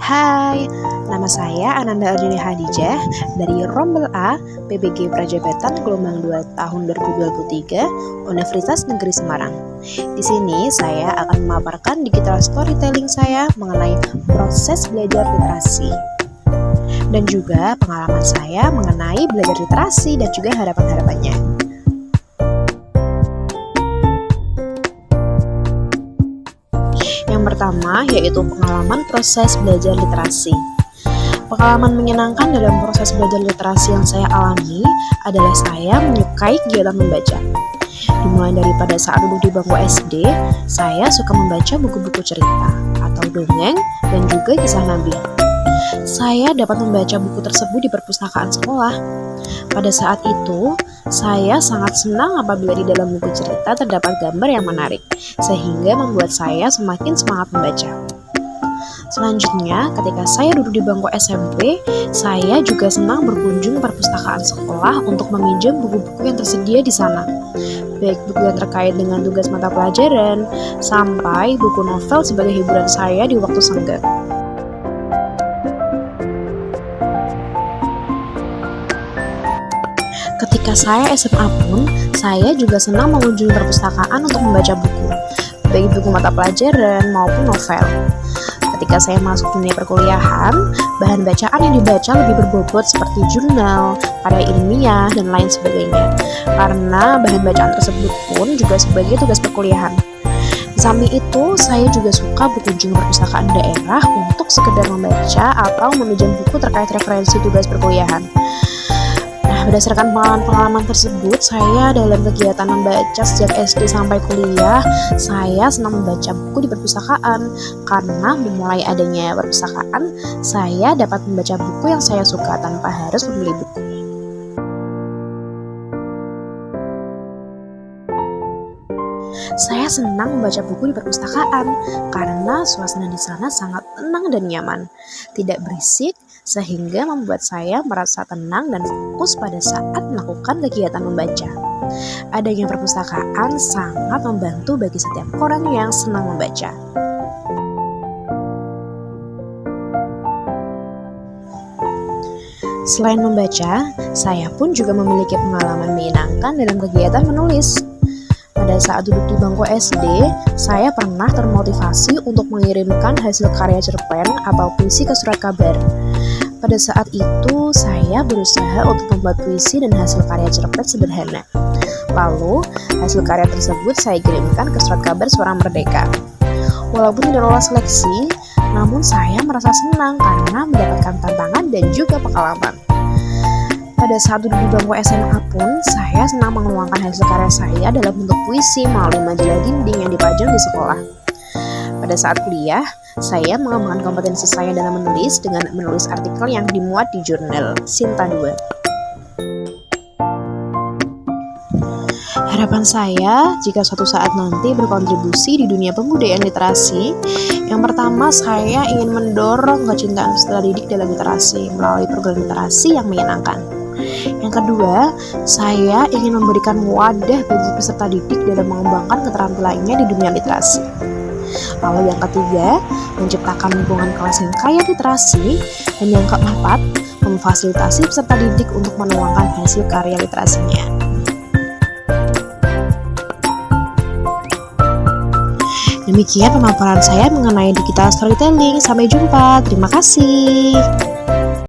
Hai, nama saya Ananda Ardini Hadijah dari Rombel A, PBG Prajabatan Gelombang 2 tahun 2023, Universitas Negeri Semarang. Di sini saya akan memaparkan digital storytelling saya mengenai proses belajar literasi dan juga pengalaman saya mengenai belajar literasi dan juga harapan-harapannya. Yang pertama yaitu pengalaman proses belajar literasi. Pengalaman menyenangkan dalam proses belajar literasi yang saya alami adalah saya menyukai kegiatan membaca. Dimulai daripada saat duduk di bangku SD, saya suka membaca buku-buku cerita atau dongeng dan juga kisah Nabi. Saya dapat membaca buku tersebut di perpustakaan sekolah. Pada saat itu, saya sangat senang apabila di dalam buku cerita terdapat gambar yang menarik, sehingga membuat saya semakin semangat membaca. Selanjutnya, ketika saya duduk di bangku SMP, saya juga senang berkunjung perpustakaan sekolah untuk meminjam buku-buku yang tersedia di sana. Baik buku yang terkait dengan tugas mata pelajaran, sampai buku novel sebagai hiburan saya di waktu senggang. Ketika saya SMA pun, saya juga senang mengunjungi perpustakaan untuk membaca buku, baik buku mata pelajaran maupun novel. Ketika saya masuk dunia perkuliahan, bahan bacaan yang dibaca lebih berbobot seperti jurnal, karya ilmiah, dan lain sebagainya. Karena bahan bacaan tersebut pun juga sebagai tugas perkuliahan. Di samping itu, saya juga suka berkunjung perpustakaan daerah untuk sekedar membaca atau meminjam buku terkait referensi tugas perkuliahan. Berdasarkan pengalaman tersebut, saya dalam kegiatan membaca sejak SD sampai kuliah, saya senang membaca buku di perpustakaan. Karena memulai adanya perpustakaan, saya dapat membaca buku yang saya suka tanpa harus membeli buku. Saya senang membaca buku di perpustakaan karena suasana di sana sangat tenang dan nyaman, tidak berisik, sehingga membuat saya merasa tenang dan fokus pada saat melakukan kegiatan membaca. Adanya perpustakaan sangat membantu bagi setiap orang yang senang membaca. Selain membaca, saya pun juga memiliki pengalaman menyenangkan dalam kegiatan menulis. Pada saat duduk di bangku SD, saya pernah termotivasi untuk mengirimkan hasil karya cerpen atau puisi ke surat kabar. Pada saat itu, saya berusaha untuk membuat puisi dan hasil karya cerpen sederhana. Lalu, hasil karya tersebut saya kirimkan ke surat kabar Suara Merdeka. Walaupun tidak lolos seleksi, namun saya merasa senang karena mendapatkan tantangan dan juga pengalaman. Pada saat duduk di bangku SMA pun, saya senang menuangkan hasil karya saya dalam bentuk puisi melalui majalah dinding yang dipajang di sekolah. Pada saat kuliah, saya mengembangkan kompetensi saya dalam menulis dengan menulis artikel yang dimuat di jurnal Sinta 2. Harapan saya jika suatu saat nanti berkontribusi di dunia pembudayaan literasi, yang pertama saya ingin mendorong kecintaan peserta didik dalam literasi melalui program literasi yang menyenangkan. Yang kedua, saya ingin memberikan wadah bagi peserta didik dalam mengembangkan keterampilannya di dunia literasi. Lalu yang ketiga, menciptakan lingkungan kelas yang kaya literasi. Dan yang keempat, memfasilitasi peserta didik untuk menuangkan hasil karya literasinya. Demikian pemaparan saya mengenai digital storytelling. Sampai jumpa, terima kasih.